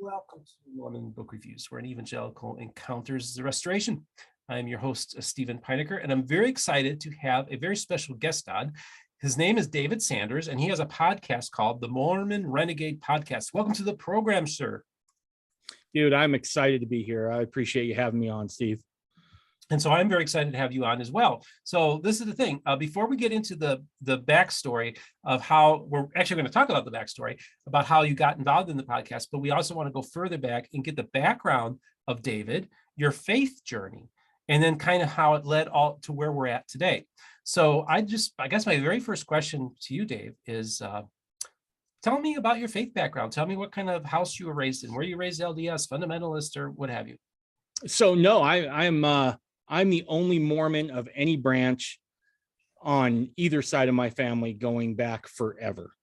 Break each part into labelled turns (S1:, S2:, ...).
S1: Welcome to Mormon Book Reviews, where an evangelical encounters the restoration. I'm your host, Stephen Pynakker, and I'm very excited to have a very special guest on. His name is David Sanders, and he has a podcast called the Mormon Renegade Podcast. Welcome to the program, sir.
S2: Dude, I'm excited to be here. I appreciate you having me on, Steve.
S1: And so I'm very excited to have you on as well. So this is the thing. Before we get into the backstory of how we're actually going to talk about the backstory about how you got involved in the podcast, but we also want to go further back and get the background of David, your faith journey, and then kind of how it led all to where we're at today. So I guess my very first question to you, Dave, is tell me about your faith background. Tell me what kind of house you were raised in. Were you raised LDS, fundamentalist, or what have you?
S2: So no, I'm the only Mormon of any branch on either side of my family going back forever.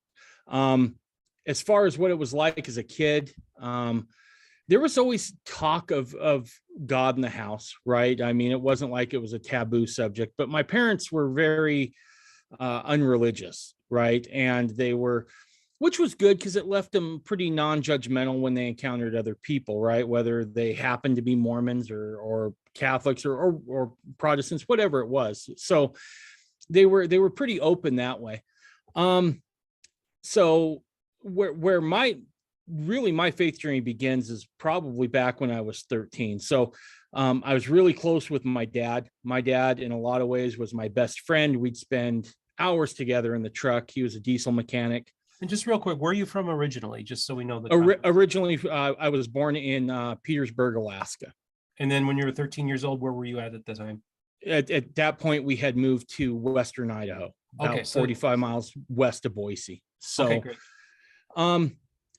S2: As far as what it was like as a kid, there was always talk of God in the house, right? I mean, it wasn't like it was a taboo subject, but my parents were very unreligious, right? And they were, which was good because it left them pretty non-judgmental when they encountered other people, right? Whether they happened to be Mormons or Catholics or Protestants, whatever it was. So they were pretty open that way. So where my faith journey begins is probably back when I was 13. So I was really close with my dad. My dad, in a lot of ways, was my best friend. We'd spend hours together in the truck. He was a diesel mechanic.
S1: And just real quick, where are you from originally, just so we know the
S2: originally, I was born in Petersburg, Alaska.
S1: And then when you were 13 years old, where were you at the time?
S2: At that point, we had moved to Western Idaho, about 45 miles west of Boise. So,
S1: okay, great.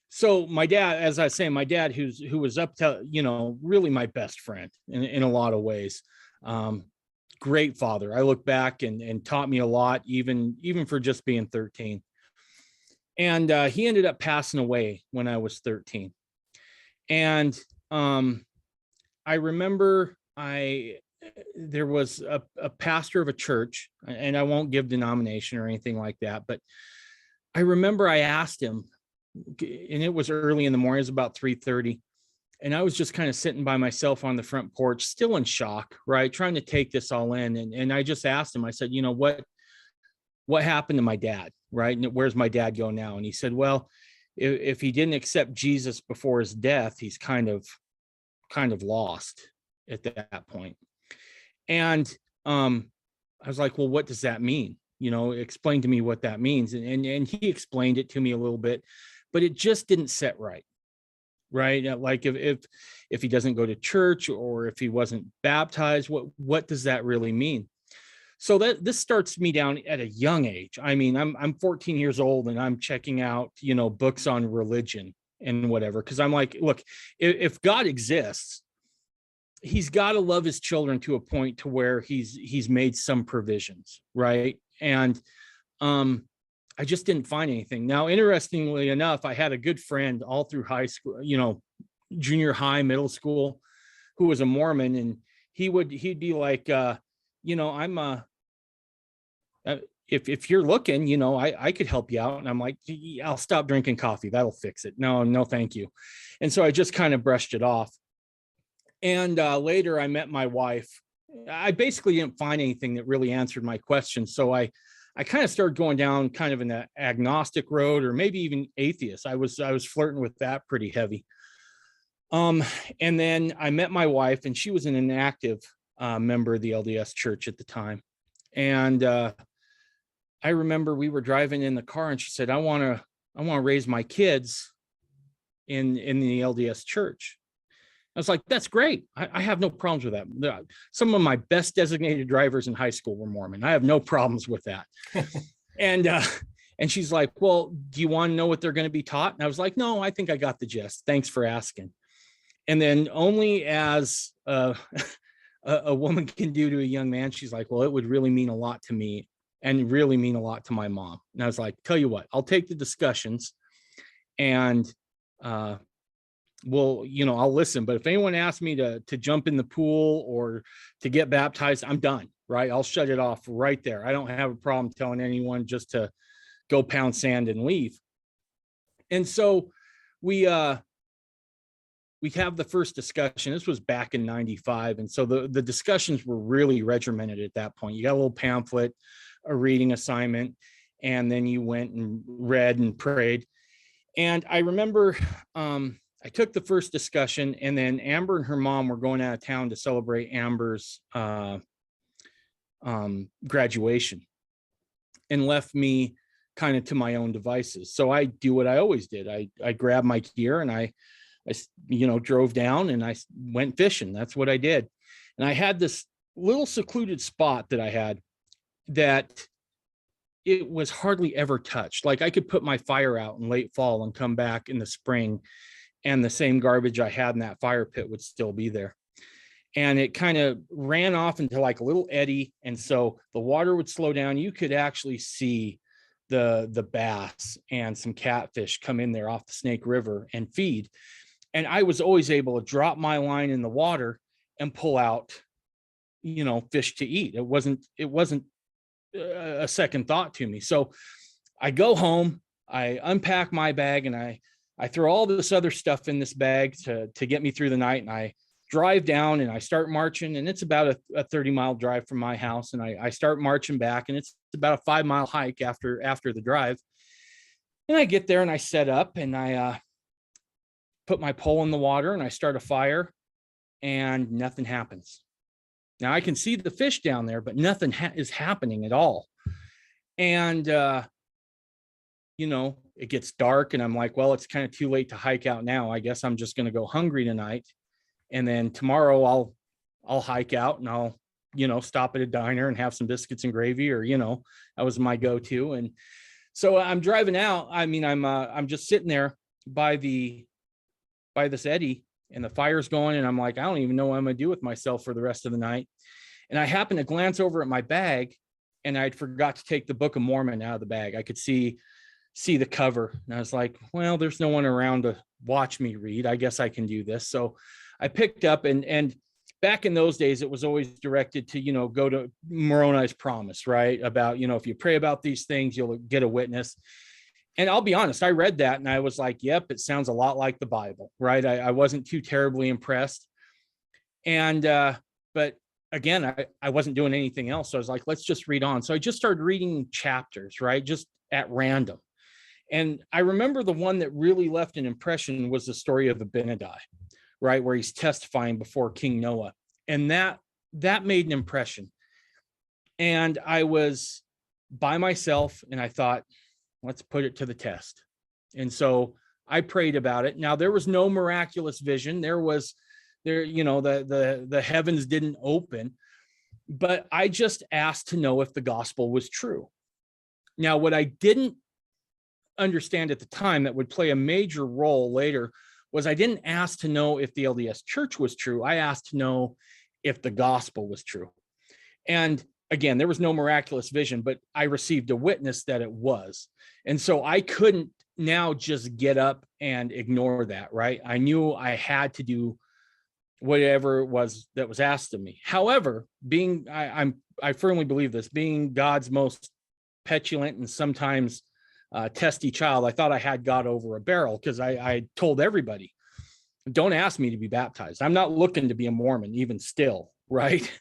S2: So my dad, as I say, my dad, who was up to, really my best friend in a lot of ways. Great father. I look back and taught me a lot, even for just being 13. And he ended up passing away when I was 13. And I remember there was a pastor of a church, and I won't give denomination or anything like that, but I remember I asked him, and it was early in the morning, it was about 3:30. And I was just kind of sitting by myself on the front porch, still in shock, right? Trying to take this all in. And I just asked him, I said, what happened to my dad, right? And where's my dad go now? And he said, well, if he didn't accept Jesus before his death, he's kind of lost at that point. And I was like, well, what does that mean? Explain to me what that means. And he explained it to me a little bit, but it just didn't set right. Right. Like if he doesn't go to church or if he wasn't baptized, what does that really mean? So this starts me down at a young age. I mean, I'm 14 years old and I'm checking out, books on religion and whatever. Cause I'm like, look, if God exists, he's got to love his children to a point to where he's made some provisions. Right. And, I just didn't find anything. Now, interestingly enough, I had a good friend all through high school, junior high, middle school, who was a Mormon, and he'd be like, if you're looking, I could help you out. And I'm like, I'll stop drinking coffee. That'll fix it. No, thank you. And so I just kind of brushed it off. And later I met my wife. I basically didn't find anything that really answered my question. So I kind of started going down kind of an agnostic road, or maybe even atheist. I was flirting with that pretty heavy. And then I met my wife, and she was an inactive member of the LDS church at the time. And I remember we were driving in the car, and she said, I want to raise my kids in the LDS church. I was like, that's great. I have no problems with that. Some of my best designated drivers in high school were Mormon. I have no problems with that. And she's like, well, do you want to know what they're going to be taught? And I was like, no, I think I got the gist. Thanks for asking. And then only as a woman can do to a young man, she's like, well, it would really mean a lot to me and really mean a lot to my mom. And I was like, tell you what, I'll take the discussions and, well, I'll listen, but if anyone asks me to jump in the pool or to get baptized, I'm done, right? I'll shut it off right there. I don't have a problem telling anyone just to go pound sand and leave. And so we we have the first discussion. This was back in 95. And so the discussions were really regimented at that point. You got a little pamphlet, a reading assignment, and then you went and read and prayed. And I remember I took the first discussion, and then Amber and her mom were going out of town to celebrate Amber's graduation, and left me kind of to my own devices. So I do what I always did. I grabbed my gear and I drove down and I went fishing. That's what I did. And I had this little secluded spot that I had that it was hardly ever touched. Like I could put my fire out in late fall and come back in the spring, and the same garbage I had in that fire pit would still be there. And it kind of ran off into like a little eddy. And so the water would slow down. You could actually see the bass and some catfish come in there off the Snake River and feed. And I was always able to drop my line in the water and pull out, fish to eat. It wasn't a second thought to me. So I go home, I unpack my bag, and I throw all this other stuff in this bag to get me through the night. And I drive down and I start marching, and it's about a 30-mile drive from my house. And I start marching back, and it's about a 5-mile hike after the drive. And I get there and I set up and I put my pole in the water and I start a fire, and nothing happens. Now I can see the fish down there, but nothing is happening at all. And, it gets dark, and I'm like, well, it's kind of too late to hike out now. I guess I'm just going to go hungry tonight. And then tomorrow I'll hike out and I'll, stop at a diner and have some biscuits and gravy, or, that was my go-to. And so I'm driving out. I mean, I'm just sitting there by this eddy, and the fire's going, and I'm like, I don't even know what I'm going to do with myself for the rest of the night. And I happened to glance over at my bag, and I'd forgot to take the Book of Mormon out of the bag. I could see the cover, and I was like, well, there's no one around to watch me read. I guess I can do this. So I picked up, and back in those days, it was always directed to, go to Moroni's promise, right? About, if you pray about these things, you'll get a witness. And I'll be honest, I read that and I was like, yep, it sounds a lot like the Bible, right? I wasn't too terribly impressed. And, but again, I wasn't doing anything else. So I was like, let's just read on. So I just started reading chapters, right? Just at random. And I remember the one that really left an impression was the story of Abinadi, right? Where he's testifying before King Noah. And that made an impression. And I was by myself and I thought, let's put it to the test. And so I prayed about it. Now there was no miraculous vision. The heavens didn't open, but I just asked to know if the gospel was true. Now, what I didn't understand at the time that would play a major role later was I didn't ask to know if the LDS church was true. I asked to know if the gospel was true. And again, there was no miraculous vision, but I received a witness that it was. And so I couldn't now just get up and ignore that, right? I knew I had to do whatever it was that was asked of me. However, I firmly believe this, being God's most petulant and sometimes testy child, I thought I had God over a barrel, because I told everybody, don't ask me to be baptized. I'm not looking to be a Mormon, even still, right?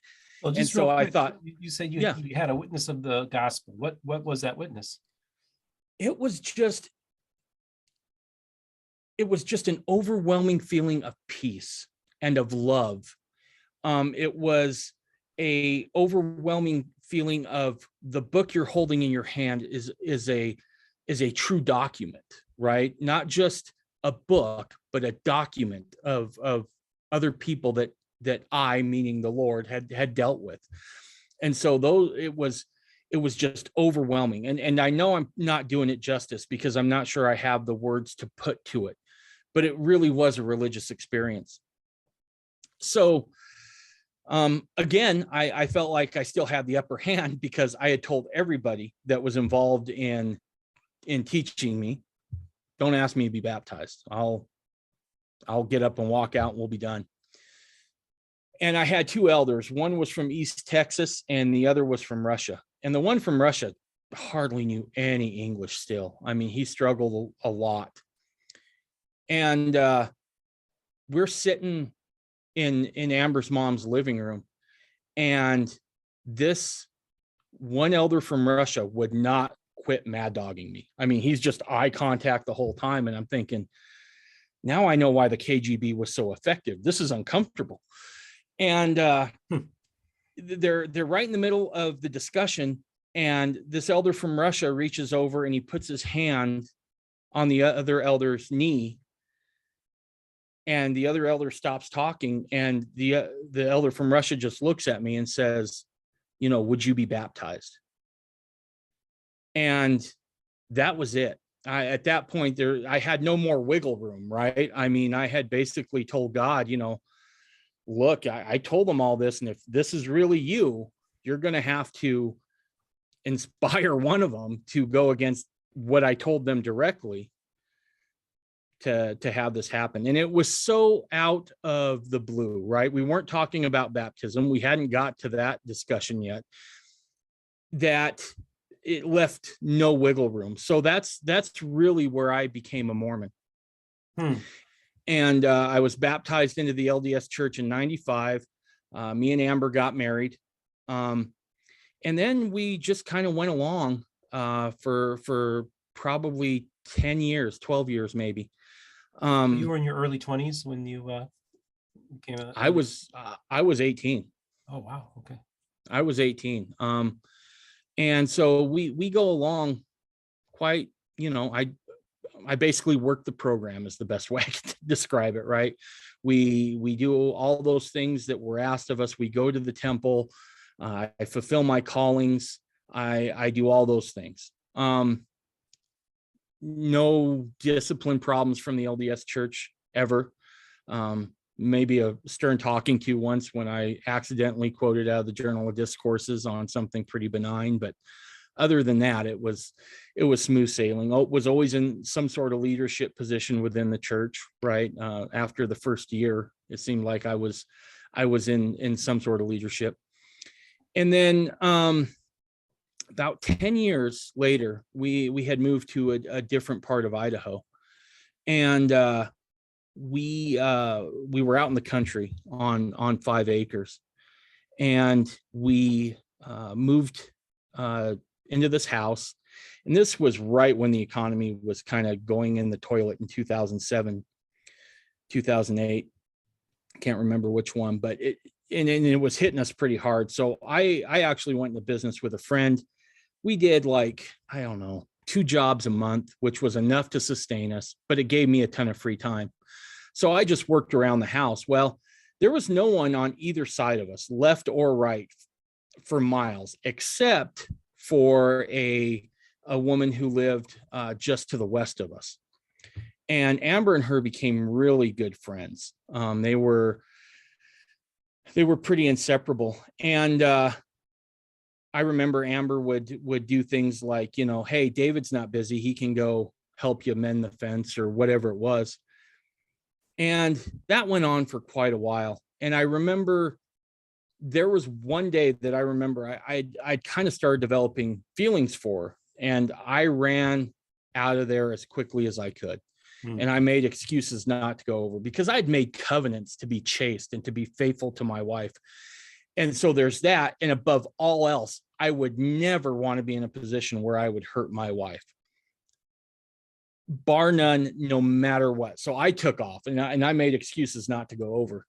S1: Well,
S2: and so I thought,
S1: you said you had a witness of the gospel. What was that witness?
S2: It was just an overwhelming feeling of peace and of love. It was a overwhelming feeling of the book you're holding in your hand is a true document, right? Not just a book, but a document of other people that I, meaning the Lord, had dealt with. And so it was just overwhelming. And I know I'm not doing it justice because I'm not sure I have the words to put to it, but it really was a religious experience. So again, I felt like I still had the upper hand because I had told everybody that was involved in teaching me, don't ask me to be baptized. I'll get up and walk out and we'll be done. And I had two elders. One was from East Texas and the other was from Russia. And the one from Russia hardly knew any English still. I mean, he struggled a lot. And we're sitting in Amber's mom's living room, and this one elder from Russia would not quit mad dogging me. I mean, he's just eye contact the whole time. And I'm thinking, now I know why the KGB was so effective. This is uncomfortable. And they're right in the middle of the discussion. And this elder from Russia reaches over and he puts his hand on the other elder's knee. And the other elder stops talking. And the elder from Russia just looks at me and says, would you be baptized? And that was it. At that point I had no more wiggle room, right? I mean, I had basically told God, look, I told them all this. And if this is really you're going to have to inspire one of them to go against what I told them directly to have this happen. And it was so out of the blue, right? We weren't talking about baptism. We hadn't got to that discussion yet, that it left no wiggle room. So that's really where I became a Mormon. And I was baptized into the LDS church in 95. Me and Amber got married. And then we just kind of went along for probably 10 years, 12 years, maybe.
S1: You were in your early 20s when you came out?
S2: I was 18.
S1: Oh, wow. Okay.
S2: I was 18. And so we go along quite, I basically work the program is the best way I can describe it, right? We do all those things that were asked of us. We go to the temple. I fulfill my callings. I do all those things. No discipline problems from the LDS church ever. Maybe a stern talking to once when I accidentally quoted out of the Journal of Discourses on something pretty benign, but other than that, it was smooth sailing. I was always in some sort of leadership position within the church, right? After the first year, it seemed like I was in some sort of leadership. And then about 10 years later, we had moved to a different part of Idaho, and we were out in the country on 5 acres, and we moved into this house. And this was right when the economy was kind of going in the toilet in 2007, 2008. Can't remember which one, but it was hitting us pretty hard. So I actually went into business with a friend. We did 2 jobs a month, which was enough to sustain us, but it gave me a ton of free time. So I just worked around the house. Well, there was no one on either side of us, left or right, for miles, except for a woman who lived just to the west of us. And Amber and her became really good friends. They were pretty inseparable. And I remember Amber would do things like, hey, David's not busy. He can go help you mend the fence or whatever it was. And that went on for quite a while. And I remember there was one day that I remember I'd kind of started developing feelings for her, and I ran out of there as quickly as I could. And I made excuses not to go over because I'd made covenants to be chaste and to be faithful to my wife. And so there's that. And above all else, I would never want to be in a position where I would hurt my wife, bar none, no matter what. So I took off and I made excuses not to go over.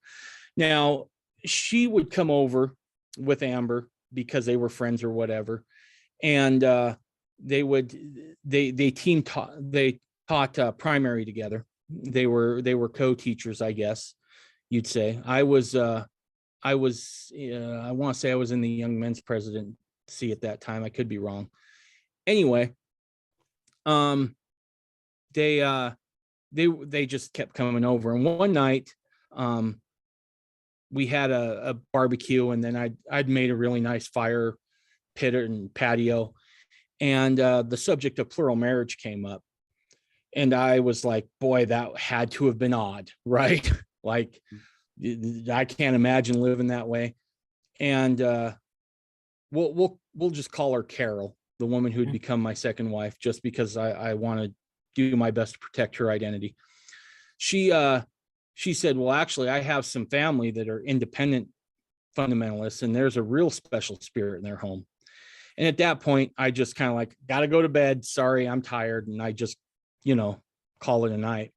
S2: Now, she would come over with Amber because they were friends or whatever. And they taught primary together. They were co-teachers, I guess you'd say. I want to say I was in the young men's presidency at that time. I could be wrong. Anyway, they just kept coming over. And one night, we had a barbecue, and then I'd made a really nice fire pit and patio, and the subject of plural marriage came up. And I was like, boy, that had to have been odd, right? Like, I can't imagine living that way. And we'll just call her Carol, the woman who'd become my second wife, just because I want to do my best to protect her identity. She she said, well, actually, I have some family that are independent fundamentalists, and there's a real special spirit in their home. And at that point, I just kind of like, got to go to bed. Sorry, I'm tired. And I just, call it a night.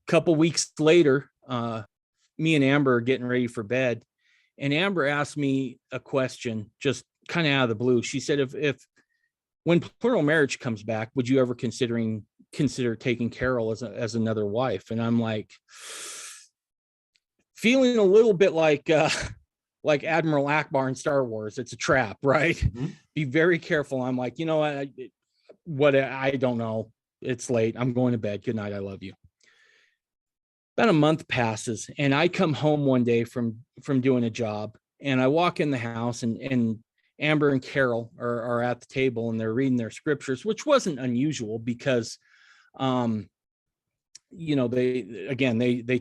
S2: Couple weeks later, me and Amber are getting ready for bed. And Amber asked me a question, just kind of out of the blue. She said, if when plural marriage comes back, would you ever consider taking Carol as another wife? And I'm like, feeling a little bit like Admiral Akbar in Star Wars. It's a trap, right? Mm-hmm. Be very careful. I'm like, I don't know. It's late. I'm going to bed. Good night. I love you. About a month passes, and I come home one day from doing a job, and I walk in the house, and Amber and Carol are at the table, and they're reading their scriptures, which wasn't unusual because, they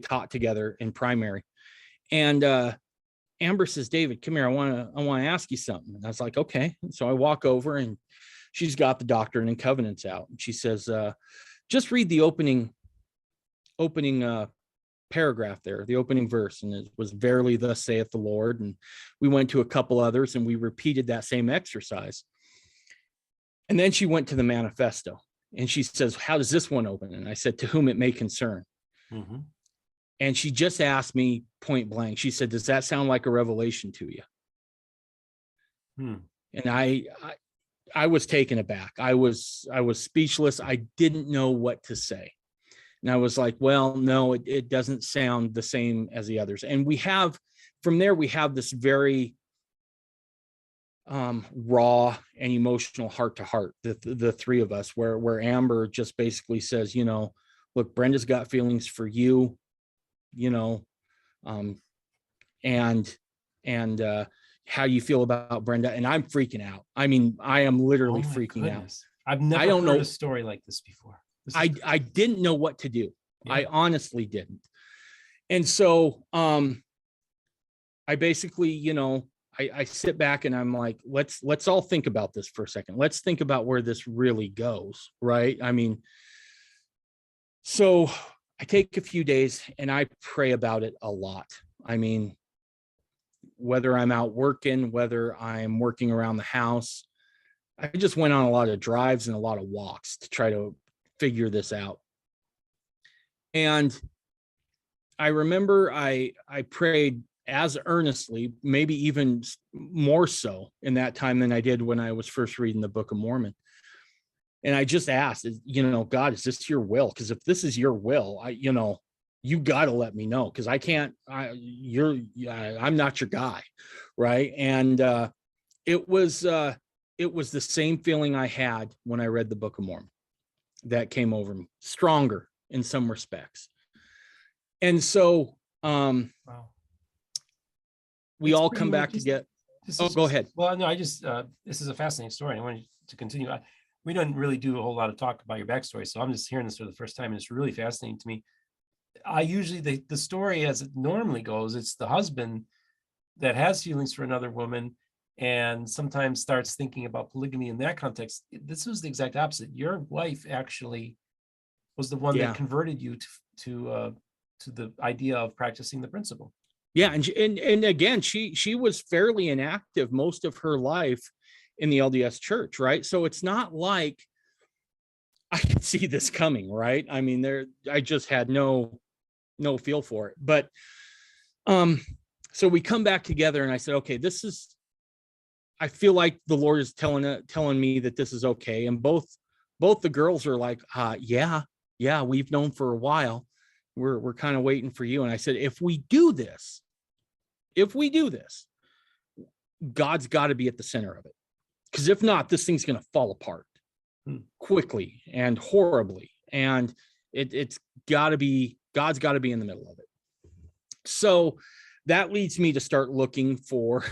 S2: taught together in primary. And Amber says, David, come here. I want to ask you something. And I was like, okay. So I walk over, and she's got the Doctrine and Covenants out. And she says, just read the opening paragraph there, the opening verse. And it was, verily thus saith the Lord. And we went to a couple others, and we repeated that same exercise. And then she went to the manifesto, and she says, how does this one open? And I said, to whom it may concern. Mm-hmm. And she just asked me point blank. She said, does that sound like a revelation to you? And I was taken aback. I was speechless. I didn't know what to say. And I was like, well, no, it doesn't sound the same as the others. And from there, we have this very raw and emotional heart to heart, the three of us, where Amber just basically says, look, Brenda's got feelings for you, and how you feel about Brenda. And I'm freaking out. I mean, I am literally freaking out.
S1: I've never heard a story like this before.
S2: I didn't know what to do. Yeah. I honestly didn't. And so I basically, I sit back, and I'm like, let's all think about this for a second. Let's think about where this really goes, right? I mean, so I take a few days, and I pray about it a lot. I mean, whether I'm out working, whether I'm working around the house, I just went on a lot of drives and a lot of walks to try to figure this out. And I remember I prayed as earnestly, maybe even more so in that time than I did when I was first reading the Book of Mormon. And I just asked, God, is this your will? Because if this is your will, you got to let me know, because I'm not your guy. Right. And it was the same feeling I had when I read the Book of Mormon that came over me, stronger in some respects. And so we all come back to get. Go ahead.
S1: Well, no, this is a fascinating story. I wanted to continue. We don't really do a whole lot of talk about your backstory, so I'm just hearing this for the first time, and it's really fascinating to me. I usually, the story as it normally goes, it's the husband that has feelings for another woman and sometimes starts thinking about polygamy in that context. This was the exact opposite. Your wife actually was the one that converted you to the idea of practicing the principle.
S2: Yeah, and again, she was fairly inactive most of her life in the LDS church, right? So it's not like I could see this coming, right? I mean, I just had no feel for it. But so we come back together, and I said, okay, I feel like the Lord is telling me that this is okay. And both the girls are like, yeah, we've known for a while. We're kind of waiting for you. And I said, if we do this, God's got to be at the center of it. Because if not, this thing's going to fall apart quickly and horribly. And it's got to be, God's got to be in the middle of it. So that leads me to start looking for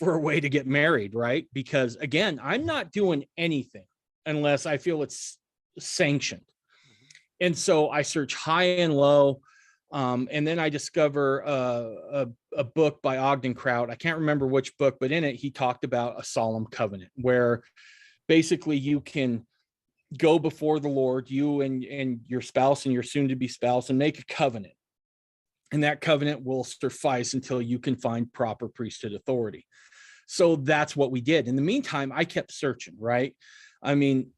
S2: a way to get married, right? Because again, I'm not doing anything unless I feel it's sanctioned. And so I search high and low. And then I discover a book by Ogden Kraut. I can't remember which book, but in it, he talked about a solemn covenant where basically you can go before the Lord, you and your spouse and your soon to be spouse, and make a covenant. And that covenant will suffice until you can find proper priesthood authority. So that's what we did. In the meantime, I kept searching, right? I mean,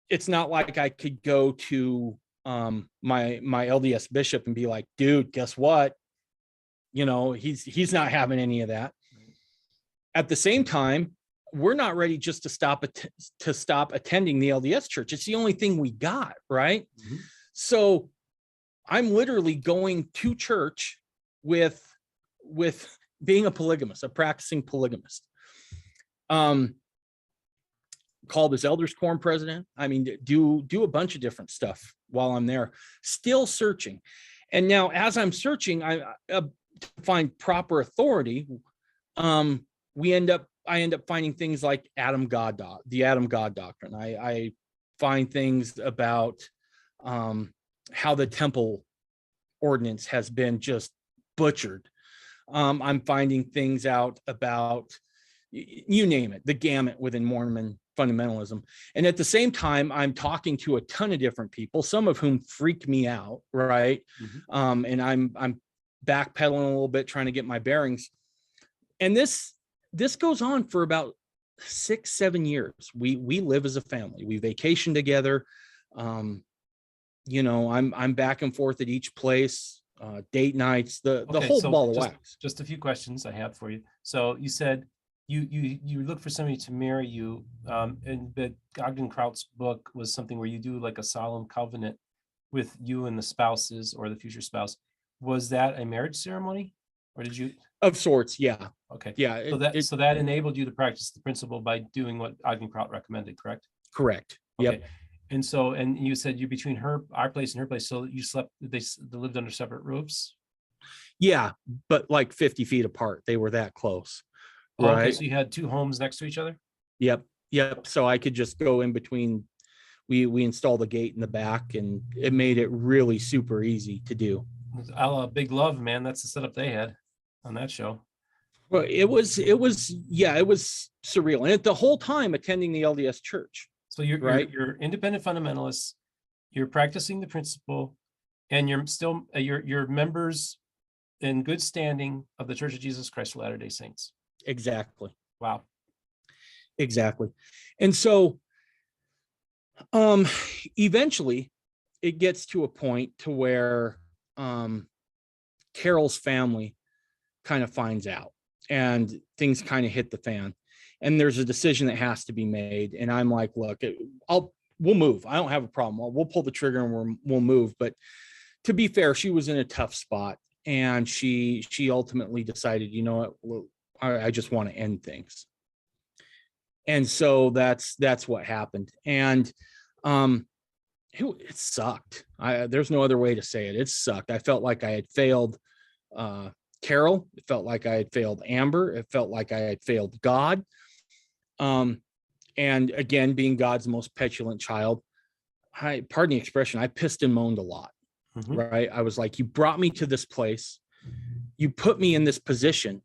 S2: it's not like I could go to my LDS bishop and be like, dude, guess what? You know, he's not having any of that. At the same time, we're not ready just to stop attending the LDS church. It's the only thing we got, right?
S1: Mm-hmm.
S2: So I'm literally going to church with being a polygamist, a practicing polygamist. Called as elders quorum president. I mean, do a bunch of different stuff while I'm there, still searching. And now as I'm searching, I find proper authority. I end up finding things like the Adam God doctrine. I find things about how the temple ordinance has been just butchered. I'm finding things out about, you name it, the gamut within Mormon fundamentalism. And at the same time, I'm talking to a ton of different people, some of whom freak me out, right? Mm-hmm. And I'm backpedaling a little bit, trying to get my bearings. And this goes on for about 6-7 years. We live as a family. We vacation together. You know, I'm back and forth at each place, date nights, the whole ball of wax.
S1: Just a few questions I have for you. So you said you look for somebody to marry you, and the Ogden Kraut's book was something where you do like a solemn covenant with you and the spouses or the future spouse. Was that a marriage ceremony, or did you?
S2: Of sorts, yeah.
S1: Okay.
S2: Yeah.
S1: So that enabled you to practice the principle by doing what Ogden Kraut recommended, correct?
S2: Correct.
S1: Okay.
S2: Yep.
S1: And you said you're between our place and her place, so you they lived under separate roofs?
S2: Yeah, but like 50 feet apart. They were that close.
S1: Oh,
S2: right.
S1: Okay, so you had two homes next to each other?
S2: Yep. So I could just go in between. We installed the gate in the back, and it made it really super easy to do.
S1: A la Big Love, man. That's the setup they had on that show.
S2: Well, it was surreal. And the whole time attending the LDS church.
S1: So you're independent fundamentalists, you're practicing the principle, and you're still you're members in good standing of the Church of Jesus Christ of Latter-day Saints.
S2: Exactly.
S1: Wow.
S2: Exactly. And so eventually it gets to a point to where Carol's family kind of finds out, and things kind of hit the fan, and there's a decision that has to be made. And I'm like, look, we'll move. I don't have a problem. We'll pull the trigger and we'll move. But to be fair, she was in a tough spot, and she ultimately decided, you know what, I just want to end things. And so that's what happened. And it sucked. There's no other way to say it. It sucked. I felt like I had failed Carol. It felt like I had failed Amber. It felt like I had failed God. And again, being God's most petulant child, pardon the expression, I pissed and moaned a lot. Mm-hmm. Right? I was like, you brought me to this place. You put me in this position.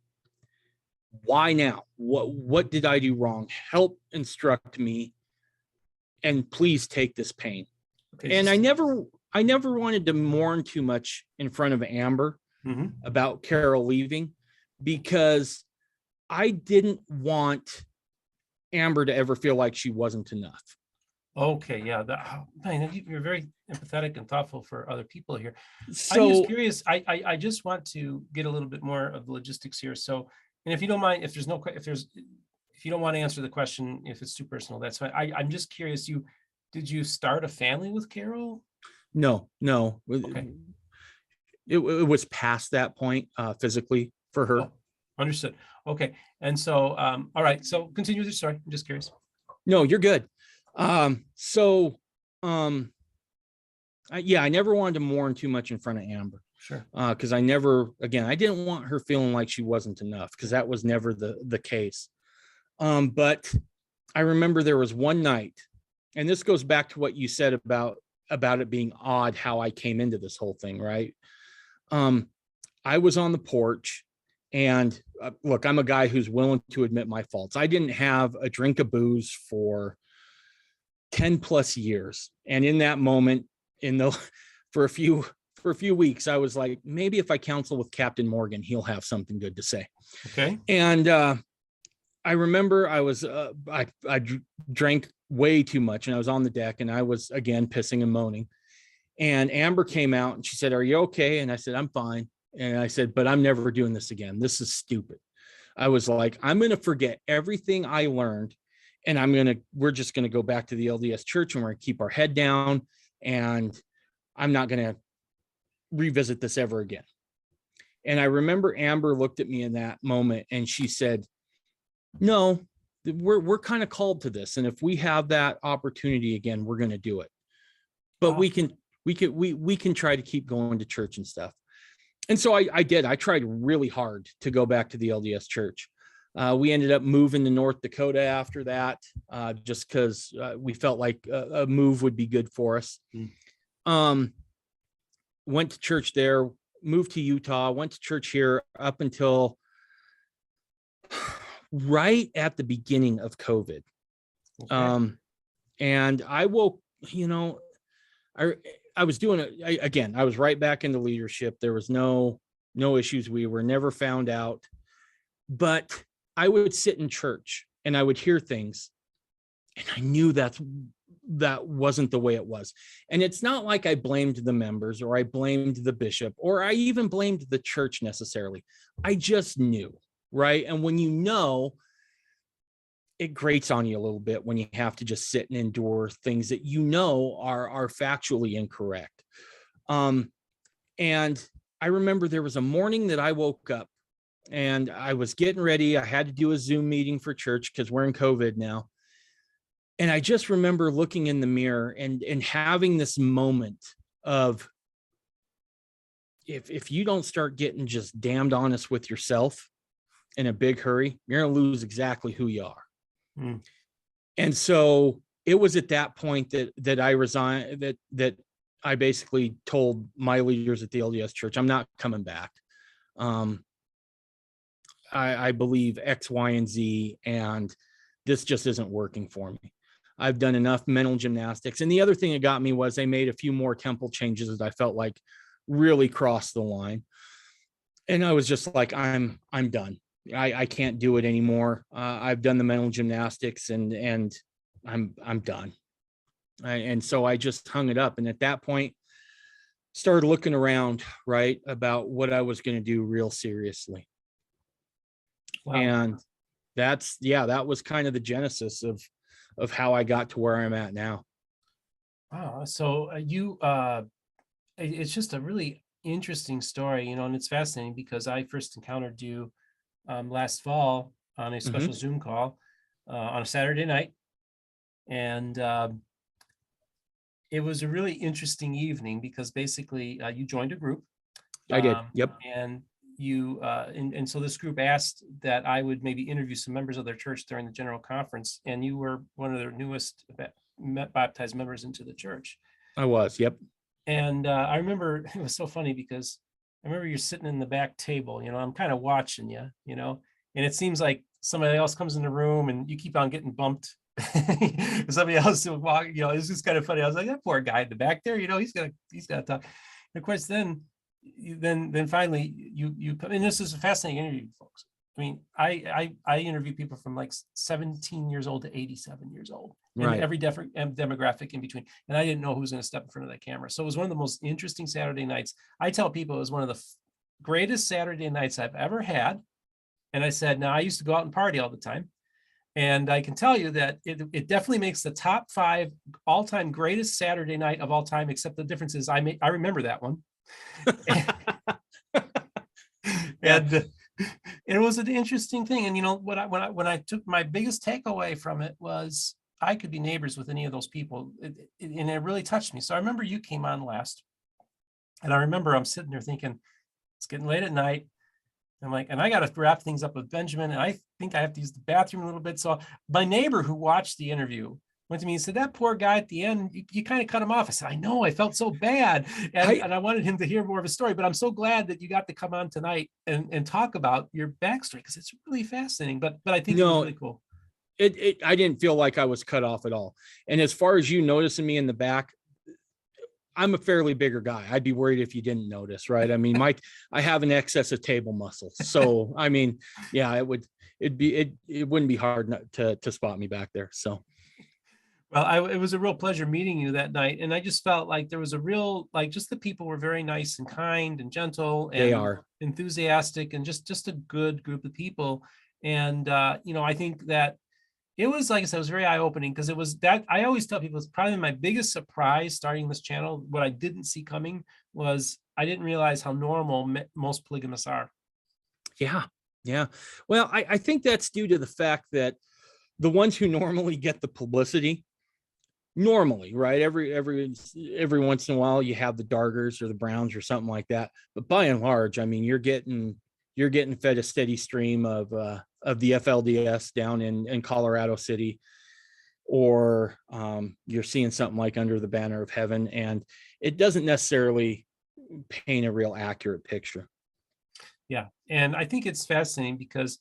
S2: Why now? What did I do wrong? Help instruct me, and please take this pain. Okay. And I never wanted to mourn too much in front of Amber mm-hmm. about Carol leaving, because I didn't want Amber to ever feel like she wasn't enough.
S1: Okay, yeah. Man, you're very empathetic and thoughtful for other people here. So, I'm just curious. I just want to get a little bit more of the logistics here. So, and if you don't mind, if you don't want to answer the question, if it's too personal, that's fine. I'm just curious. Did you start a family with Carol?
S2: No.
S1: Okay.
S2: It was past that point physically for her.
S1: Oh, understood. Okay. And so, all right. So continue with your story. I'm just curious.
S2: No, you're good. I never wanted to mourn too much in front of Amber.
S1: Sure.
S2: Because I didn't want her feeling like she wasn't enough, because that was never the case. But I remember there was one night, and this goes back to what you said about it being odd how I came into this whole thing, right? I was on the porch, and look, I'm a guy who's willing to admit my faults. I didn't have a drink of booze for 10 plus years. And in that moment, for a few weeks, I was like, maybe if I counsel with Captain Morgan, he'll have something good to say.
S1: Okay.
S2: And I remember I drank way too much, and I was on the deck, and I was again pissing and moaning. And Amber came out and she said, "Are you okay?" And I said, "I'm fine." And I said, "But I'm never doing this again. This is stupid." I was like, I'm going to forget everything I learned, and we're just going to go back to the LDS church, and we're going to keep our head down, and I'm not going to revisit this ever again. And I remember Amber looked at me in that moment and she said, "No, we're kind of called to this. And if we have that opportunity again, we're going to do it. But
S1: Wow.
S2: we can try to keep going to church and stuff." And so I did. I tried really hard to go back to the LDS church. We ended up moving to North Dakota after that, just because we felt like a move would be good for us. Went to church there, moved to Utah, went to church here up until right at the beginning of COVID. Okay. And I woke, I was doing it again. I was right back into leadership. There was no issues. We were never found out, but I would sit in church and I would hear things, and I knew that wasn't the way it was. And it's not like I blamed the members or I blamed the bishop or I even blamed the church necessarily. I just knew, right? And when you know, it grates on you a little bit when you have to just sit and endure things that you know are factually incorrect. And I remember there was a morning that I woke up and I was getting ready. I had to do a Zoom meeting for church because we're in COVID now. And I just remember looking in the mirror and having this moment of, if you don't start getting just damned honest with yourself in a big hurry, you're going to lose exactly who you are. And so it was at that point that I resigned, that I basically told my leaders at the LDS church, I'm not coming back. I believe X, Y, and Z, and this just isn't working for me. I've done enough mental gymnastics. And the other thing that got me was they made a few more temple changes that I felt like really crossed the line. And I was just like, I'm done. I can't do it anymore. I've done the mental gymnastics and I'm done. And so I just hung it up. And at that point, started looking around, right, about what I was going to do real seriously. Wow. And that was kind of the genesis of how I got to where I'm at now.
S1: Wow. So it's just a really interesting story, and it's fascinating because I first encountered you last fall on a special Zoom call on a Saturday night. And it was a really interesting evening because basically you joined a group.
S2: I did. Yep.
S1: And you and so this group asked that I would maybe interview some members of their church during the general conference, and you were one of their newest baptized members into the church.
S2: I was. Yep.
S1: And I remember it was so funny because I remember you're sitting in the back table, I'm kind of watching you, and it seems like somebody else comes in the room and you keep on getting bumped. Somebody else will walk, it's just kind of funny. I was like, that poor guy in the back there, he's got to talk. And of course, then finally you come, and this is a fascinating interview, folks. I mean, I interview people from like 17 years old to 87 years old, right, and every demographic in between. And I didn't know who was going to step in front of that camera. So it was one of the most interesting Saturday nights. I tell people it was one of the greatest Saturday nights I've ever had. And I said, now I used to go out and party all the time. And I can tell you that it definitely makes the top 5 all-time greatest Saturday night of all time, except the difference is I remember that one. And it was an interesting thing. And when I took, my biggest takeaway from it was I could be neighbors with any of those people. And it really touched me. So I remember you came on last, and I remember I'm sitting there thinking, it's getting late at night. I'm like, and I got to wrap things up with Benjamin, and I think I have to use the bathroom a little bit. So my neighbor who watched the interview went to me and said, that poor guy at the end, you kind of cut him off. I said, I know, I felt so bad. And I wanted him to hear more of a story, but I'm so glad that you got to come on tonight and talk about your backstory, because it's really fascinating. But I think it was really cool.
S2: I didn't feel like I was cut off at all. And as far as you noticing me in the back, I'm a fairly bigger guy. I'd be worried if you didn't notice, right? I mean, I have an excess of table muscle. So, I mean, yeah, it wouldn't be hard to spot me back there. So.
S1: Well, it was a real pleasure meeting you that night. And I just felt like there was a real, like, just the people were very nice and kind and gentle and
S2: They are
S1: enthusiastic and just a good group of people. And, I think that it was, like I said, it was very eye-opening because it was that I always tell people it's probably my biggest surprise starting this channel. What I didn't see coming was I didn't realize how normal most polygamists are.
S2: Yeah. Yeah. Well, I think that's due to the fact that the ones who normally get the publicity, normally, right? Every once in a while you have the Dargers or the Browns or something like that. But by and large, I mean, you're getting fed a steady stream of the FLDS down in Colorado City, or you're seeing something like Under the Banner of Heaven, and it doesn't necessarily paint a real accurate picture.
S1: Yeah. And I think it's fascinating because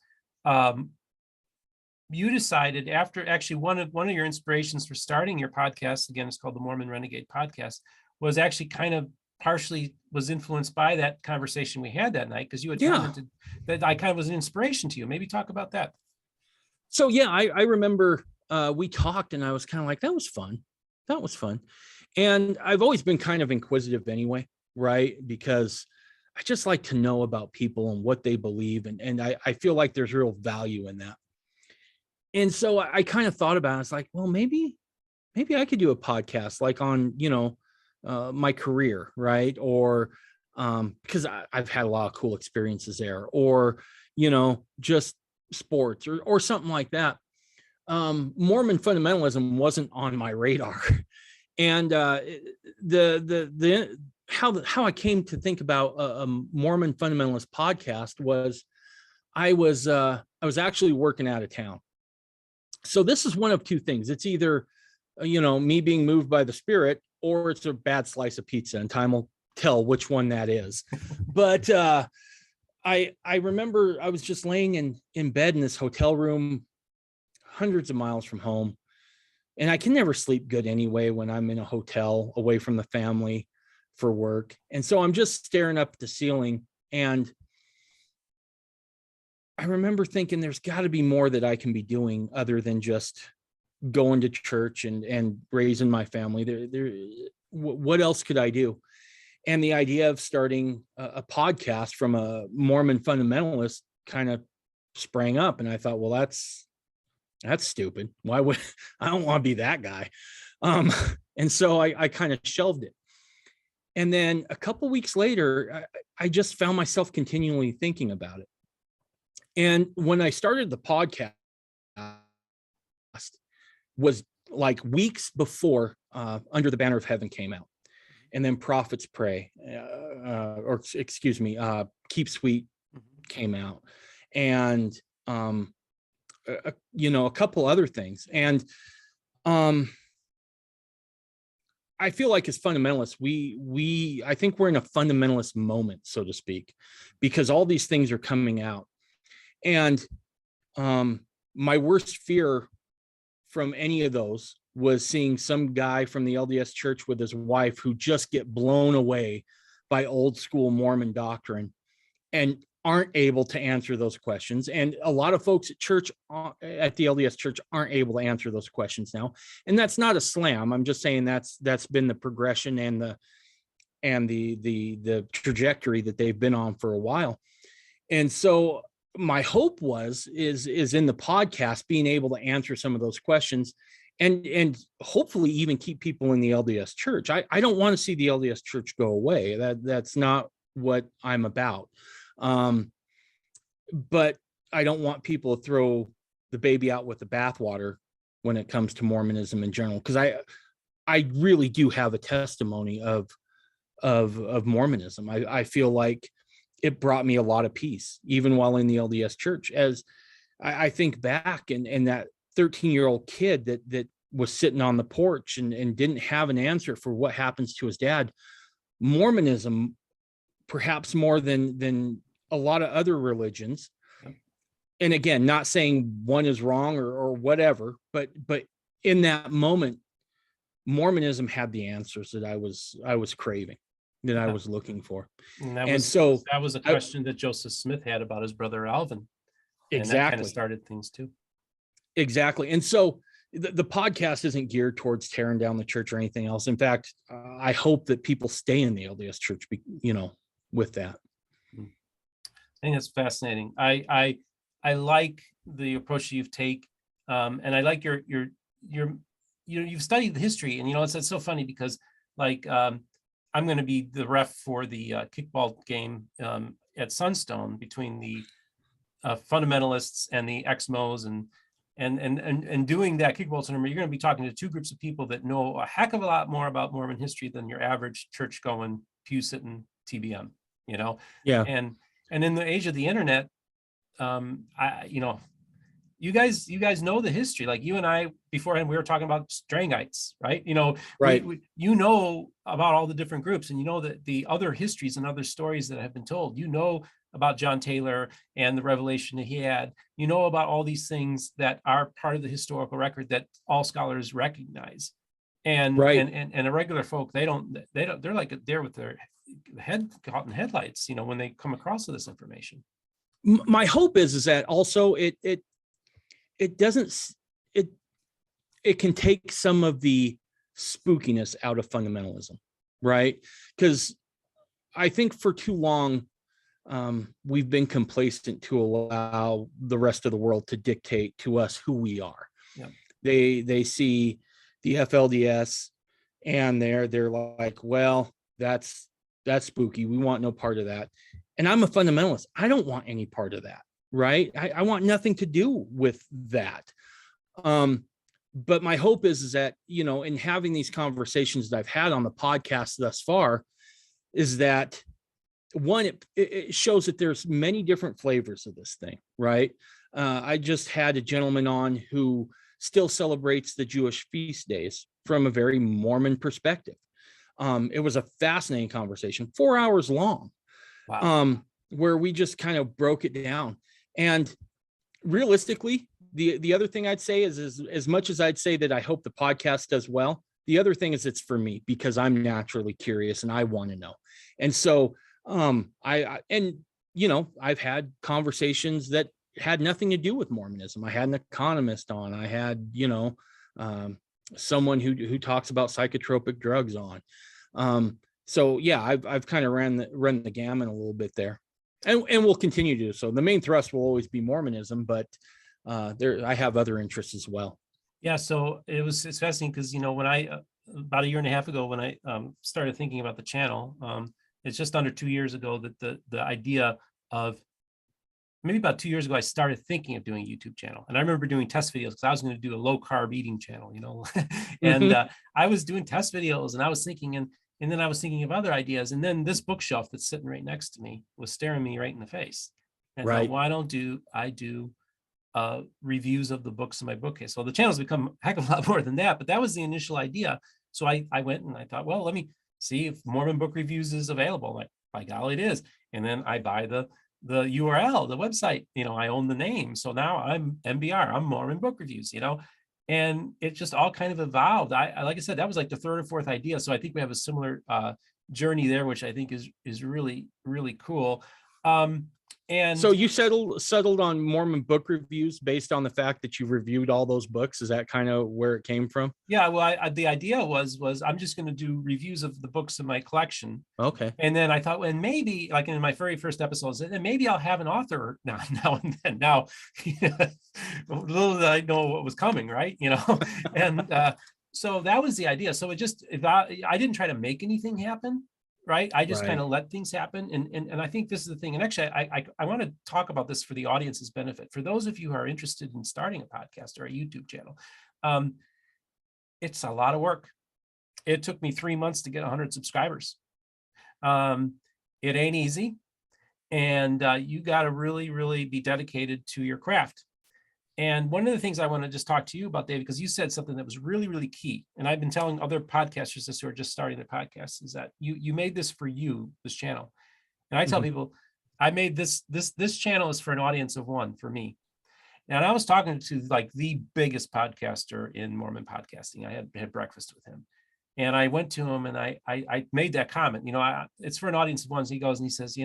S1: you decided after actually one of your inspirations for starting your podcast, again, it's called the Mormon Renegade Podcast, was actually kind of partially was influenced by that conversation we had that night, because you had commented that I kind of was an inspiration to you. Maybe talk about that.
S2: So yeah, I remember we talked and I was kind of like, that was fun. And I've always been kind of inquisitive anyway, right? Because I just like to know about people and what they believe. And I feel like there's real value in that. And so I kind of thought about it. It's like, well, maybe I could do a podcast like on, my career, right? Or because I've had a lot of cool experiences there, or, just sports or something like that. Mormon fundamentalism wasn't on my radar. And how I came to think about a Mormon fundamentalist podcast was I was actually working out of town. So this is one of two things. It's either, me being moved by the Spirit, or it's a bad slice of pizza, and time will tell which one that is. But I remember I was just laying in bed in this hotel room, hundreds of miles from home. And I can never sleep good anyway when I'm in a hotel away from the family for work. And so I'm just staring up at the ceiling, and I remember thinking there's got to be more that I can be doing other than just going to church and raising my family. What else could I do? And the idea of starting a podcast from a Mormon fundamentalist kind of sprang up. And I thought, well, that's stupid. Why would I don't want to be that guy? And so I kind of shelved it. And then a couple weeks later, I just found myself continually thinking about it. And when I started the podcast, was like weeks before Under the Banner of Heaven came out, and then Prophets Pray, Keep Sweet came out, and a couple other things. And I feel like as fundamentalists, I think we're in a fundamentalist moment, so to speak, because all these things are coming out. And my worst fear from any of those was seeing some guy from the LDS church with his wife who just get blown away by old school Mormon doctrine and aren't able to answer those questions. And a lot of folks at church, at the LDS church, aren't able to answer those questions now. And that's not a slam. I'm just saying that's been the progression and the trajectory that they've been on for a while. And so my hope is in the podcast being able to answer some of those questions and hopefully even keep people in the LDS church. I don't want to see the LDS church go away. That's not what I'm about. But I don't want people to throw the baby out with the bathwater when it comes to Mormonism in general, because I really do have a testimony of Mormonism. I feel like it brought me a lot of peace, even while in the LDS church. As I think back and that 13-year-old kid that was sitting on the porch and didn't have an answer for what happens to his dad. Mormonism, perhaps more than a lot of other religions, and again, not saying one is wrong or whatever, but in that moment, Mormonism had the answers that I was craving, that I was looking for.
S1: And that was a question that Joseph Smith had about his brother Alvin. And
S2: exactly.
S1: that kind of started things too.
S2: Exactly. And so the podcast isn't geared towards tearing down the church or anything else. In fact, I hope that people stay in the LDS church, with that.
S1: I think that's fascinating. I like the approach you've taken, and I like you've studied the history, and it's so funny because I'm going to be the ref for the kickball game at Sunstone between the fundamentalists and the ex-Mos, and doing that kickball tournament. You're going to be talking to two groups of people that know a heck of a lot more about Mormon history than your average church going, pew sitting TBM.
S2: Yeah.
S1: And in the age of the internet, you guys know the history. Like you and I beforehand, we were talking about Strangites, right?
S2: Right.
S1: You know about all the different groups, and that the other histories and other stories that have been told. About John Taylor and the revelation that he had. About all these things that are part of the historical record that all scholars recognize. And
S2: right.
S1: and a regular folk, they're like there with their head caught in headlights, when they come across this information.
S2: My hope is that also it can take some of the spookiness out of fundamentalism, right? Because I think for too long, we've been complacent to allow the rest of the world to dictate to us who we are.
S1: Yeah.
S2: They see the FLDS and they're like, well, that's spooky. We want no part of that. And I'm a fundamentalist. I don't want any part of that. Right. I want nothing to do with that. But my hope is that, in having these conversations that I've had on the podcast thus far, is that one, it shows that there's many different flavors of this thing. Right. I just had a gentleman on who still celebrates the Jewish feast days from a very Mormon perspective. It was a fascinating conversation, 4 hours long.
S1: Wow.
S2: Where we just kind of broke it down. And realistically, the other thing I'd say is as much as I'd say that I hope the podcast does well, the other thing is it's for me because I'm naturally curious and I want to know. And so I've had conversations that had nothing to do with Mormonism. I had an economist on. I had, someone who talks about psychotropic drugs on. So yeah, I've kind of run the gamut a little bit there. And we'll continue to do so. The main thrust will always be Mormonism, but I have other interests as well.
S1: Yeah, so it's fascinating because when I about a year and a half ago when I started thinking about the channel, it's just under 2 years ago that the idea of maybe about 2 years ago I started thinking of doing a YouTube channel, and I remember doing test videos because I was going to do a low carb eating channel, and I was doing test videos, and I was thinking and then I was thinking of other ideas. And then this bookshelf that's sitting right next to me was staring me right in the face. And I thought, why don't I do reviews of the books in my bookcase? So the channel's become a heck of a lot more than that, but that was the initial idea. So I went and I thought, well, let me see if Mormon Book Reviews is available. Like, by golly, it is. And then I buy the URL, the website, I own the name. So now I'm MBR, I'm Mormon Book Reviews, and it just all kind of evolved. I like I said, that was like the third or fourth idea. So I think we have a similar journey there, which I think is really, really cool. And
S2: so you settled on Mormon Book Reviews based on the fact that you reviewed all those books. Is that kind of where it came from?
S1: Yeah, well, the idea was I'm just going to do reviews of the books in my collection.
S2: Okay.
S1: And then I thought, well, maybe like in my very first episodes, and maybe I'll have an author now and then. Now, little did I know what was coming, right? And so that was the idea. So I didn't try to make anything happen. Right. I just kind of let things happen. And I think this is the thing. And actually, I want to talk about this for the audience's benefit. For those of you who are interested in starting a podcast or a YouTube channel, it's a lot of work. It took me 3 months to get 100 subscribers. It ain't easy. And you got to really, really be dedicated to your craft. And one of the things I want to just talk to you about, David, because you said something that was really, really key. And I've been telling other podcasters this who are just starting their podcasts, is that you made this for you, this channel. And I tell people, I made this channel is for an audience of one, for me. And I was talking to like the biggest podcaster in Mormon podcasting. I had breakfast with him, and I went to him and I made that comment. It's for an audience of ones. He goes and he says,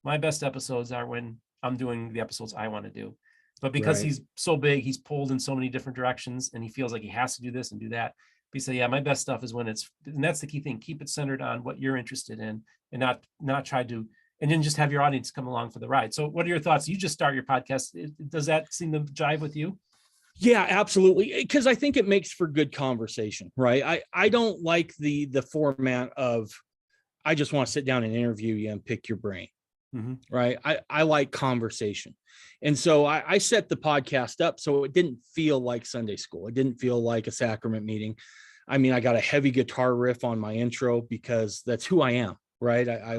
S1: my best episodes are when I'm doing the episodes I want to do. But because he's so big, he's pulled in so many different directions, and he feels like he has to do this and do that. But he said, yeah, my best stuff is when and that's the key thing. Keep it centered on what you're interested in, and not try to, and then just have your audience come along for the ride. So what are your thoughts? You just start your podcast. Does that seem to jive with you?
S2: Yeah, absolutely. Because I think it makes for good conversation, right? I don't like the format of, I just want to sit down and interview you and pick your brain. Mm-hmm. Right. I like conversation. And so I set the podcast up so it didn't feel like Sunday school. It didn't feel like a sacrament meeting. I mean, I got a heavy guitar riff on my intro because that's who I am. Right. I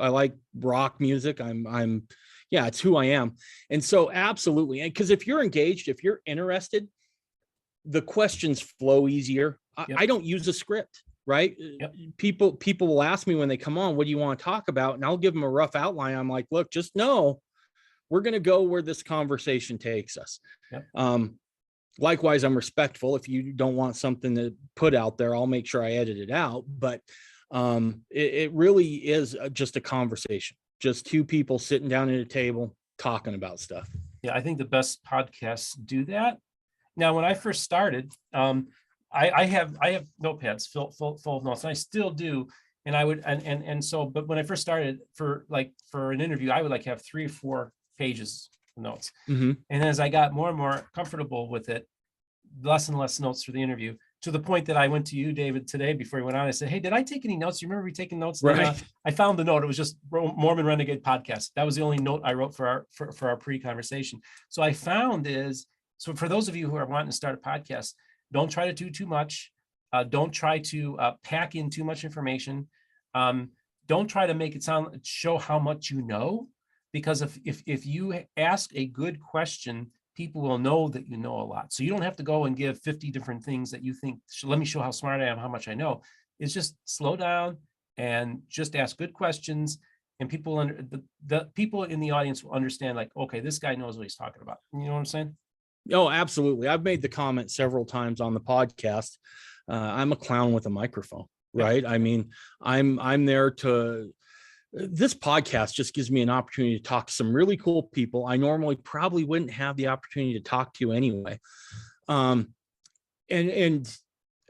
S2: like rock music. It's who I am. And so absolutely. And because if you're engaged, if you're interested, the questions flow easier. Yep. I don't use a script. Right. Yep. People will ask me when they come on, what do you want to talk about? And I'll give them a rough outline. I'm like, look, just know we're going to go where this conversation takes us. Yep. Likewise, I'm respectful. If you don't want something to put out there, I'll make sure I edit it out. But it really is just a conversation, just two people sitting down at a table talking about stuff.
S1: Yeah, I think the best podcasts do that. Now, when I first started, I have notepads full of notes, and I still do. And I would, but when I first started for an interview, I would have 3 or 4 pages of notes. Mm-hmm. And as I got more and more comfortable with it, less and less notes for the interview, to the point that I went to you, David, today before we went on. I said, hey, did I take any notes? You remember me taking notes?
S2: Right.
S1: Then, I found the note. It was just Mormon Renegade Podcast. That was the only note I wrote for our pre-conversation. So I found so for those of you who are wanting to start a podcast, don't try to do too much. Don't try to pack in too much information. Don't try to show how much you know, because if you ask a good question, people will know that you know a lot. So you don't have to go and give 50 different things that you think, let me show how smart I am, how much I know. It's just slow down and just ask good questions. And the people in the audience will understand, like, okay, this guy knows what he's talking about. You know what I'm saying?
S2: Oh, absolutely. I've made the comment several times on the podcast. I'm a clown with a microphone, right? I mean, I'm there this podcast just gives me an opportunity to talk to some really cool people I normally probably wouldn't have the opportunity to talk to anyway. And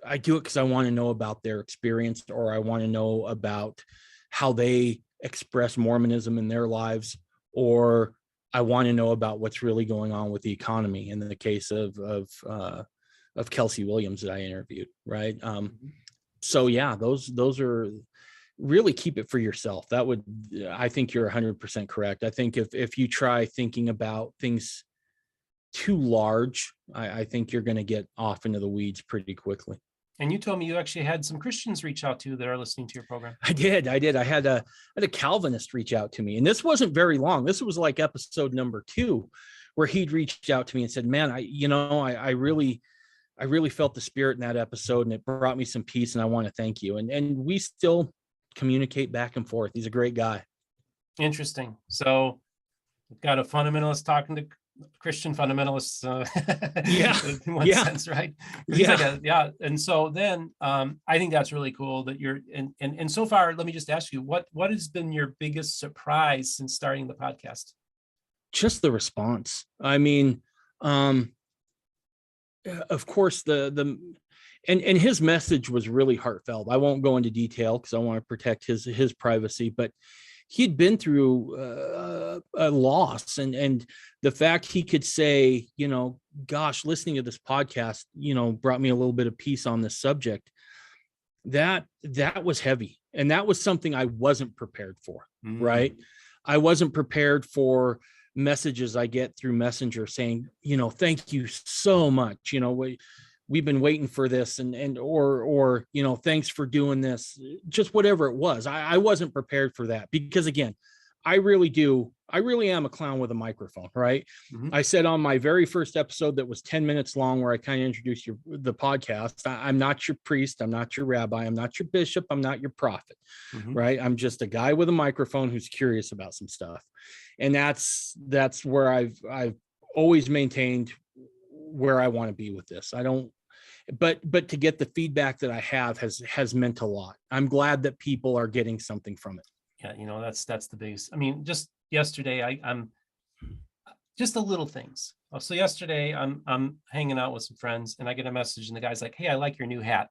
S2: I do it because I want to know about their experience, or I want to know about how they express Mormonism in their lives, or I want to know about what's really going on with the economy in the case of Kelsey Williams that I interviewed. Right. So yeah, those are really, keep it for yourself. I think you're 100% correct. I think if you try thinking about things too large, I think you're going to get off into the weeds pretty quickly.
S1: And you told me you actually had some Christians reach out to you that are listening to your program.
S2: I did. I had a Calvinist reach out to me, and this wasn't very long. This was like episode number 2, where he'd reached out to me and said, man, I really felt the Spirit in that episode, and it brought me some peace, and I want to thank you. And we still communicate back and forth. He's a great guy. Interesting.
S1: So we've got a fundamentalist talking to Christian fundamentalists. In one sense, right?
S2: Yeah.
S1: And so then I think that's really cool that you're and so far, let me just ask you, what has been your biggest surprise since starting the podcast?
S2: Just the response. I mean, of course, and his message was really heartfelt. I won't go into detail because I want to protect his privacy, but he'd been through a loss, and the fact he could say, gosh, listening to this podcast, brought me a little bit of peace on this subject. That was heavy. And that was something I wasn't prepared for, right? I wasn't prepared for messages I get through Messenger saying, thank you so much. We've been waiting for this or thanks for doing this, just whatever it was. I wasn't prepared for that because, again, I really am a clown with a microphone, right? Mm-hmm. I said on my very first episode that was 10 minutes long, where I kind of introduced the podcast, I'm not your priest, I'm not your rabbi, I'm not your bishop, I'm not your prophet, right? I'm just a guy with a microphone who's curious about some stuff. And that's where I've always maintained where I want to be with this. I don't, but to get the feedback that I have has meant a lot. I'm glad that people are getting something from it.
S1: Yeah, that's the biggest. I mean, just yesterday, I'm just the little things. So yesterday, I'm hanging out with some friends, and I get a message, and the guy's like, "Hey, I like your new hat,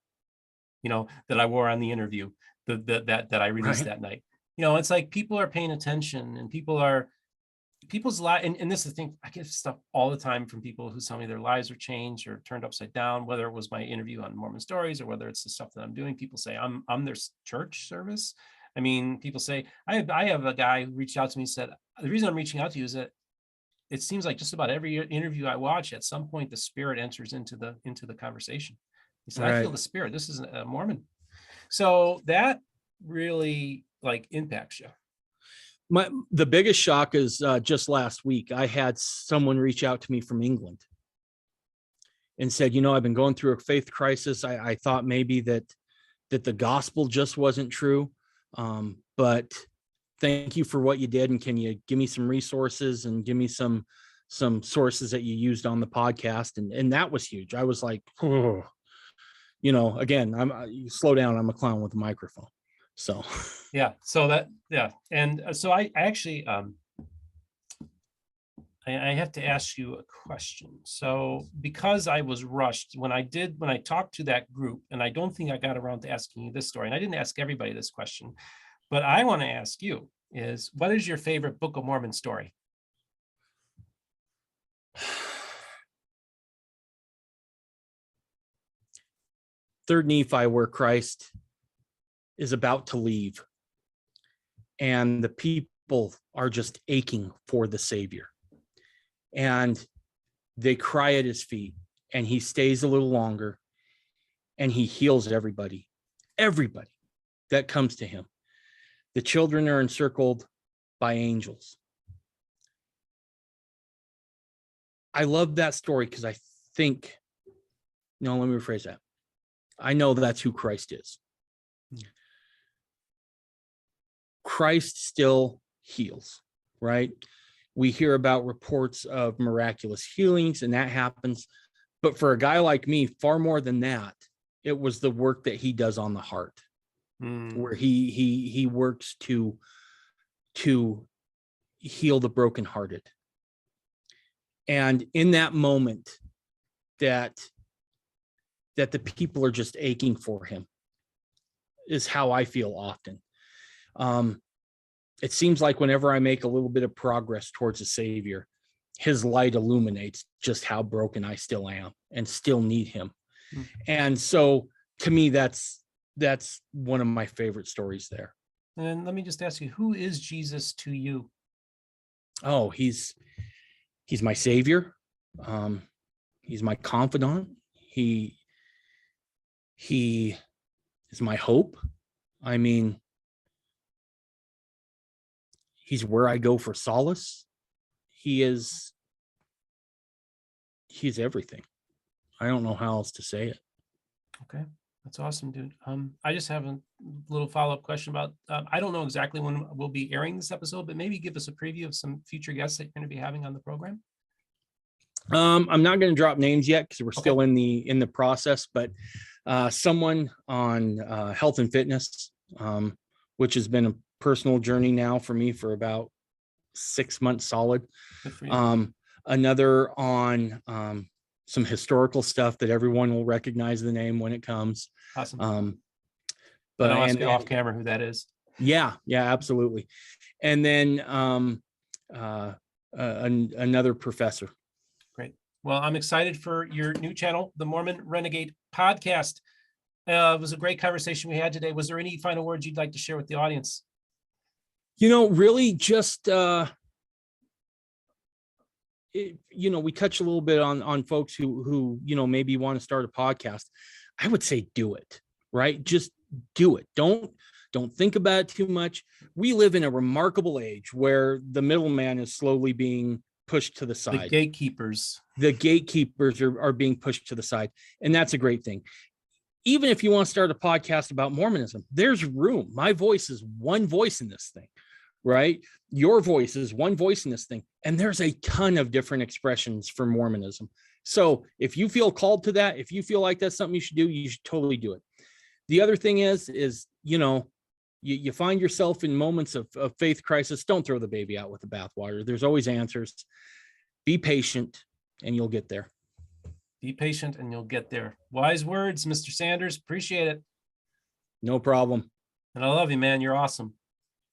S1: that I wore on the interview, that I released that night." It's like people are paying attention, and people's lives, and this is the thing, I get stuff all the time from people who tell me their lives are changed or turned upside down, whether it was my interview on Mormon Stories or whether it's the stuff that I'm doing. People say I'm their church service. I mean, people say, I have a guy who reached out to me and said, the reason I'm reaching out to you is that it seems like just about every interview I watch, at some point the spirit enters into the conversation. He said, I feel the spirit. This is a Mormon. So that really impacts you.
S2: The biggest shock is just last week, I had someone reach out to me from England and said, I've been going through a faith crisis. I thought maybe that the gospel just wasn't true. But thank you for what you did. And can you give me some resources and give me some sources that you used on the podcast? And that was huge. I was like, oh, again, you slow down. I'm a clown with a microphone. So,
S1: yeah. And so I actually, I have to ask you a question. So because I was rushed when I talked to that group, and I don't think I got around to asking you this story, and I didn't ask everybody this question, but I want to ask you is, what is your favorite Book of Mormon story?
S2: Third Nephi, where Christ is about to leave and the people are just aching for the Savior, and they cry at his feet, and he stays a little longer, and he heals everybody that comes to him. The children are encircled by angels. I love that story because I think, no, let me rephrase that. I know that's who Christ is. Christ still heals, right? We hear about reports of miraculous healings, and that happens. But for a guy like me, far more than that, it was the work that he does on the heart, where he works to heal the brokenhearted. And in that moment, that the people are just aching for him is how I feel often. It seems like whenever I make a little bit of progress towards a Savior, his light illuminates just how broken I still am and still need him. And so to me, that's one of my favorite stories there.
S1: And let me just ask you, who is Jesus to you?
S2: Oh, he's my Savior. He's my confidant. He is my hope. I mean, he's where I go for solace. He's everything. I don't know how else to say it.
S1: Okay. That's awesome, dude. I just have a little follow-up question about, I don't know exactly when we'll be airing this episode, but maybe give us a preview of some future guests that you're going to be having on the program.
S2: I'm not going to drop names yet because we're still in the process, but someone on health and fitness, which has been a personal journey now for me for about 6 months solid. Another on some historical stuff that everyone will recognize the name when it comes.
S1: Awesome. But I'll ask you off camera who that is.
S2: Yeah, absolutely. And then another professor.
S1: Great. Well, I'm excited for your new channel, the Mormon Renegade Podcast. It was a great conversation we had today. Was there any final words you'd like to share with the audience?
S2: Really just, we touch a little bit on folks who maybe want to start a podcast. I would say do it, right? Just do it. Don't think about it too much. We live in a remarkable age where the middleman is slowly being pushed to the side.
S1: The gatekeepers
S2: are being pushed to the side. And that's a great thing. Even if you want to start a podcast about Mormonism, there's room. My voice is one voice in this thing, right? Your voice is one voice in this thing. And there's a ton of different expressions for Mormonism. So if you feel called to that, if you feel like that's something you should do, you should totally do it. The other thing is, you find yourself in moments of faith crisis. Don't throw the baby out with the bathwater. There's always answers. Be patient and you'll get there.
S1: Be patient and you'll get there. Wise words, Mr. Sanders. Appreciate it.
S2: No problem.
S1: And I love you, man. You're awesome.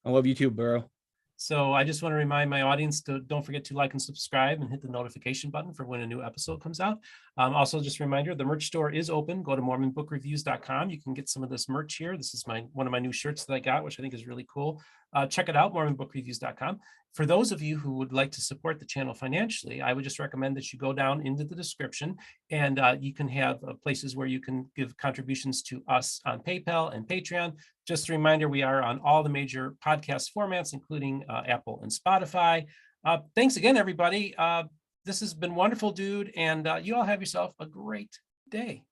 S2: I love you too, Burrow.
S1: So I just want to remind my audience to don't forget to like and subscribe and hit the notification button for when a new episode comes out. Also, just a reminder, the merch store is open. Go to MormonBookReviews.com. You can get some of this merch here. This is one of my new shirts that I got, which I think is really cool. Check it out, MormonBookReviews.com. For those of you who would like to support the channel financially, I would just recommend that you go down into the description and you can have places where you can give contributions to us on PayPal and Patreon. Just a reminder, we are on all the major podcast formats, including Apple and Spotify. Thanks again, everybody. This has been wonderful, dude. And you all have yourself a great day.